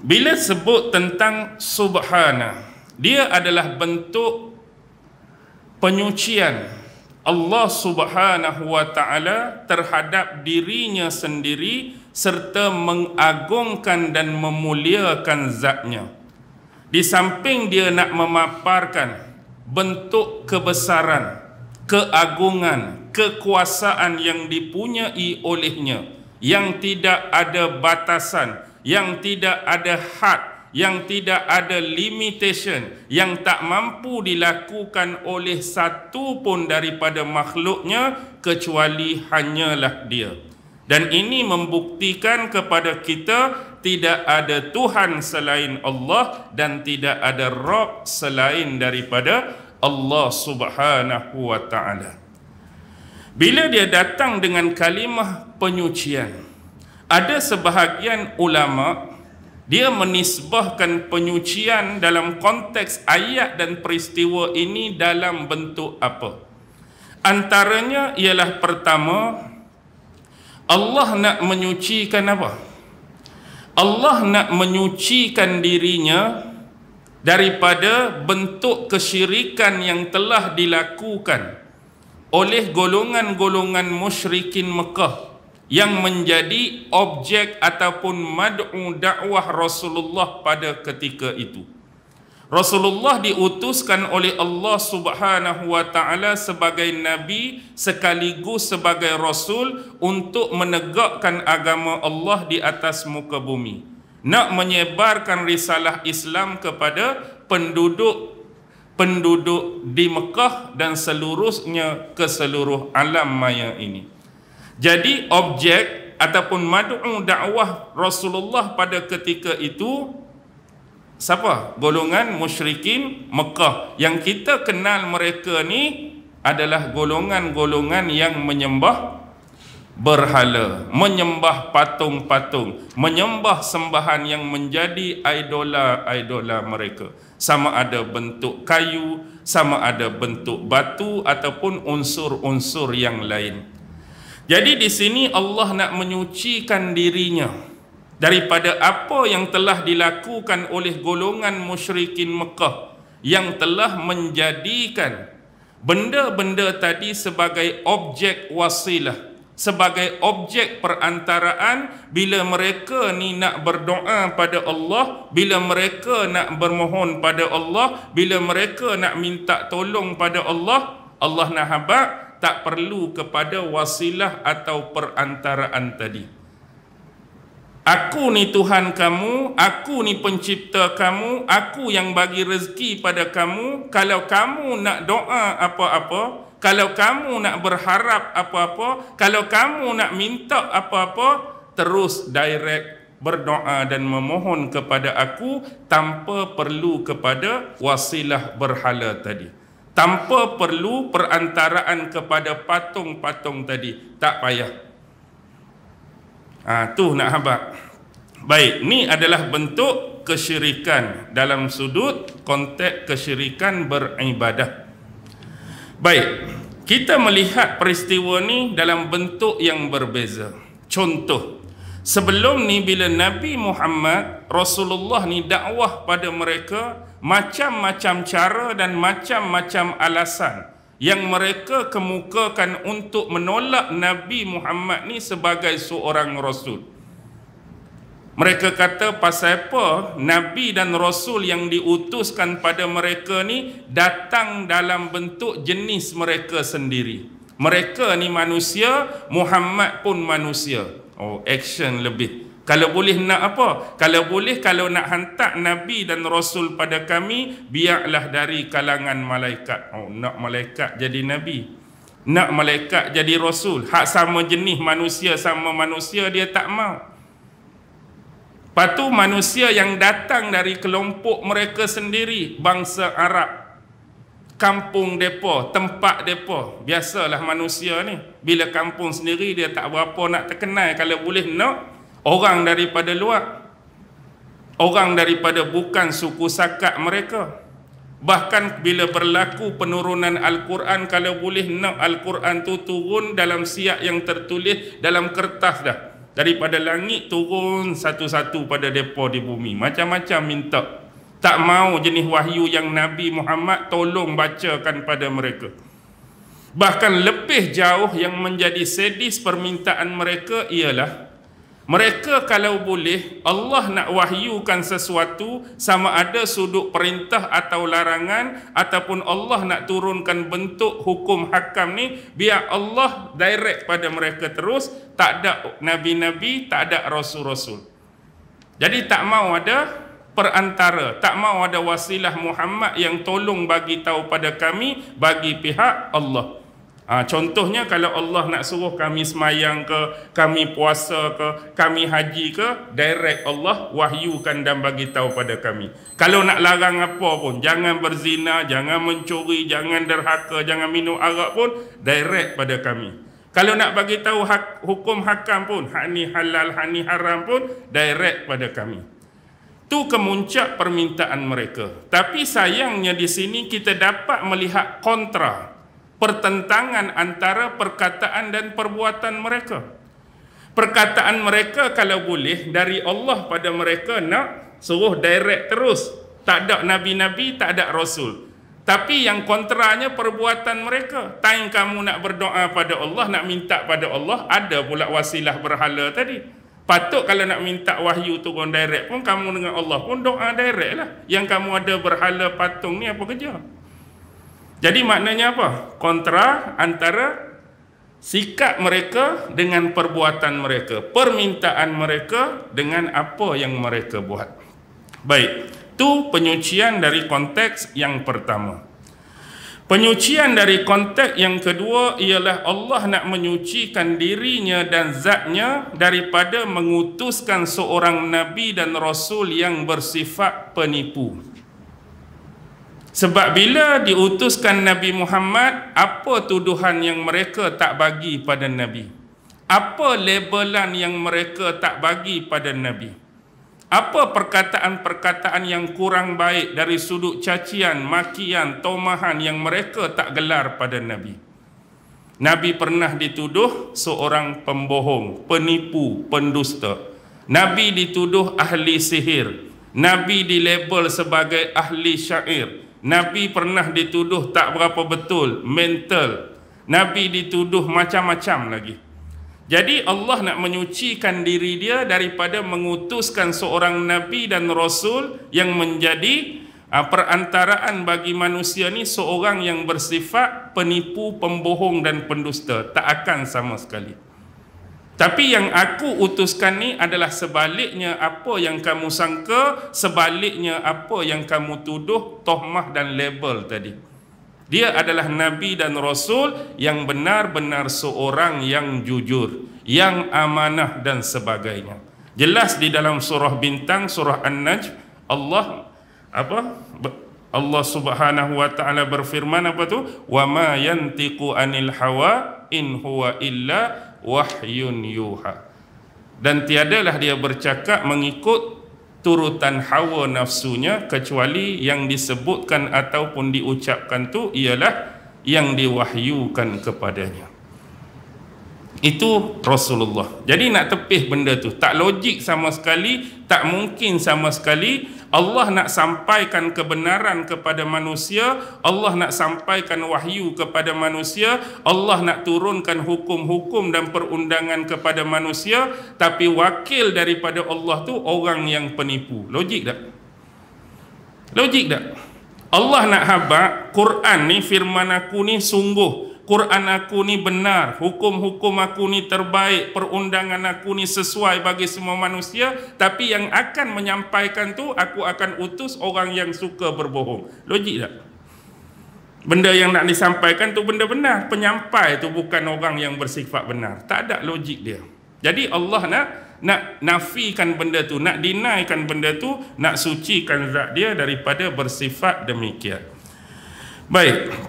Bila sebut tentang subhana, dia adalah bentuk penyucian Allah Subhanahu wa ta'ala terhadap dirinya sendiri serta mengagungkan dan memuliakan zatnya. Di samping dia nak memaparkan bentuk kebesaran, keagungan, kekuasaan yang dipunyai olehnya, yang tidak ada batasan, yang tidak ada had, yang tidak ada limitation, yang tak mampu dilakukan oleh satu pun daripada makhluknya kecuali hanyalah dia. Dan ini membuktikan kepada kita tidak ada Tuhan selain Allah dan tidak ada Rabb selain daripada Allah Subhanahu wa ta'ala. Bila dia datang dengan kalimah penyucian, ada sebahagian ulama dia menisbahkan penyucian dalam konteks ayat dan peristiwa ini dalam bentuk apa? Antaranya ialah pertama, Allah nak menyucikan apa? Allah nak menyucikan dirinya daripada bentuk kesyirikan yang telah dilakukan oleh golongan-golongan musyrikin Mekah yang menjadi objek ataupun mad'u dakwah Rasulullah pada ketika itu. Rasulullah diutuskan oleh Allah Subhanahu wa ta'ala sebagai Nabi sekaligus sebagai Rasul untuk menegakkan agama Allah di atas muka bumi. Nak menyebarkan risalah Islam kepada penduduk di Mekah dan seluruhnya ke seluruh alam maya ini. Jadi objek ataupun mad'u dakwah Rasulullah pada ketika itu siapa? Golongan musyrikin Mekah. Yang kita kenal mereka ni adalah golongan-golongan yang menyembah berhala, menyembah patung-patung, menyembah sembahan yang menjadi idola-idola mereka. Sama ada bentuk kayu, sama ada bentuk batu ataupun unsur-unsur yang lain. Jadi di sini Allah nak menyucikan dirinya daripada apa yang telah dilakukan oleh golongan musyrikin Mekah yang telah menjadikan benda-benda tadi sebagai objek wasilah, sebagai objek perantaraan bila mereka ni nak berdoa pada Allah, bila mereka nak bermohon pada Allah, bila mereka nak minta tolong pada Allah, Allah nak habaq tak perlu kepada wasilah atau perantaraan tadi. Aku ni Tuhan kamu, aku ni pencipta kamu, aku yang bagi rezeki pada kamu. Kalau kamu nak doa apa-apa, kalau kamu nak berharap apa-apa, kalau kamu nak minta apa-apa, terus direct berdoa dan memohon kepada aku tanpa perlu kepada wasilah berhala tadi. Tanpa perlu perantaraan kepada patung-patung tadi. Tak payah. Tu nak habaq. Baik, ni adalah bentuk kesyirikan dalam sudut konteks kesyirikan beribadah. Baik, kita melihat peristiwa ni dalam bentuk yang berbeza. Contoh, sebelum ni bila Nabi Muhammad Rasulullah ni dakwah pada mereka, macam-macam cara dan macam-macam alasan yang mereka kemukakan untuk menolak Nabi Muhammad ni sebagai seorang Rasul. Mereka kata pasal apa Nabi dan Rasul yang diutuskan pada mereka ni datang dalam bentuk jenis mereka sendiri. Mereka ni manusia, Muhammad pun manusia. Action lebih. Kalau boleh nak apa? Kalau boleh, kalau nak hantar Nabi dan Rasul pada kami, biarlah dari kalangan malaikat. Nak malaikat jadi Nabi, nak malaikat jadi Rasul. Hak sama jenis manusia sama manusia dia tak mau. Lepas tu manusia yang datang dari kelompok mereka sendiri, bangsa Arab, kampung depa, tempat depa. Biasalah manusia ni, bila kampung sendiri dia tak berapa nak terkenal. Kalau boleh nak orang daripada luar, orang daripada bukan suku sakat mereka. Bahkan bila berlaku penurunan Al-Quran, kalau boleh nak Al-Quran tu turun dalam siap yang tertulis dalam kertas dah. Daripada langit turun satu-satu pada depa di bumi. Macam-macam minta. Tak mau jenis wahyu yang Nabi Muhammad tolong bacakan pada mereka. Bahkan lebih jauh yang menjadi sadis permintaan mereka ialah mereka kalau boleh Allah nak wahyukan sesuatu, sama ada sudut perintah atau larangan, ataupun Allah nak turunkan bentuk hukum hakam ni, biar Allah direct pada mereka terus. Tak ada nabi-nabi, tak ada rasul-rasul. Jadi tak mau ada perantara, tak mau ada wasilah Muhammad yang tolong bagi tahu pada kami bagi pihak Allah. Contohnya kalau Allah nak suruh kami semayang ke, kami puasa ke, kami haji ke, direct Allah wahyukan dan bagi tahu pada kami. Kalau nak larang apa pun, jangan berzina, jangan mencuri, jangan derhaka, jangan minum arak pun, direct pada kami. Kalau nak bagi tahu hukum hakam pun, hak ni halal, hak ni haram pun, direct pada kami. Itu kemuncak permintaan mereka. Tapi sayangnya di sini kita dapat melihat kontra, pertentangan antara perkataan dan perbuatan mereka. Perkataan mereka kalau boleh dari Allah pada mereka nak suruh direct terus. Tak ada nabi-nabi, tak ada rasul. Tapi yang kontranya perbuatan mereka. Time kamu nak berdoa pada Allah, nak minta pada Allah, ada pula wasilah berhala tadi. Patut kalau nak minta wahyu turun direct pun, kamu dengan Allah pun doa direct lah. Yang kamu ada berhala patung ni apa kerja? Jadi maknanya apa? Kontra antara sikap mereka dengan perbuatan mereka, permintaan mereka dengan apa yang mereka buat. Baik, itu penyucian dari konteks yang pertama. Penyucian dari konteks yang kedua ialah Allah nak menyucikan dirinya dan zatnya daripada mengutuskan seorang nabi dan rasul yang bersifat penipu. Sebab bila diutuskan Nabi Muhammad, apa tuduhan yang mereka tak bagi pada Nabi? Apa labelan yang mereka tak bagi pada Nabi? Apa perkataan-perkataan yang kurang baik dari sudut cacian, makian, tomahan yang mereka tak gelar pada Nabi? Nabi pernah dituduh seorang pembohong, penipu, pendusta. Nabi dituduh ahli sihir. Nabi dilabel sebagai ahli syair. Nabi pernah dituduh tak berapa betul, mental. Nabi dituduh macam-macam lagi. Jadi Allah nak menyucikan diri dia daripada mengutuskan seorang nabi dan rasul yang menjadi perantaraan bagi manusia ni seorang yang bersifat penipu, pembohong dan pendusta. Tak akan sama sekali. Tapi yang aku utuskan ni adalah sebaliknya apa yang kamu sangka, sebaliknya apa yang kamu tuduh, tohmah dan label tadi. Dia adalah Nabi dan Rasul yang benar-benar seorang yang jujur, yang amanah dan sebagainya. Jelas di dalam surah Bintang, surah An-Najm, Allah Subhanahu wa taala berfirman apa tu? Wa ma yantiqu anil hawa in huwa illa wahyun yuha. Dan tiadalah dia bercakap mengikut turutan hawa nafsunya, kecuali yang disebutkan ataupun diucapkan tu ialah yang diwahyukan kepadanya. Itu Rasulullah. Jadi nak tepih benda tu tak logik sama sekali, tak mungkin sama sekali. Allah nak sampaikan kebenaran kepada manusia, Allah nak sampaikan wahyu kepada manusia, Allah nak turunkan hukum-hukum dan perundangan kepada manusia, tapi wakil daripada Allah tu orang yang penipu. Logik tak? Logik tak? Allah nak habaq Quran ni, firman aku ni sungguh, Quran aku ni benar, hukum-hukum aku ni terbaik, perundangan aku ni sesuai bagi semua manusia, tapi yang akan menyampaikan tu aku akan utus orang yang suka berbohong. Logik tak? Benda yang nak disampaikan tu benda benar, penyampai tu bukan orang yang bersifat benar. Tak ada logik dia. Jadi Allah nak nafikan benda tu, nak denikan benda tu, nak sucikan zat dia daripada bersifat demikian. Baik.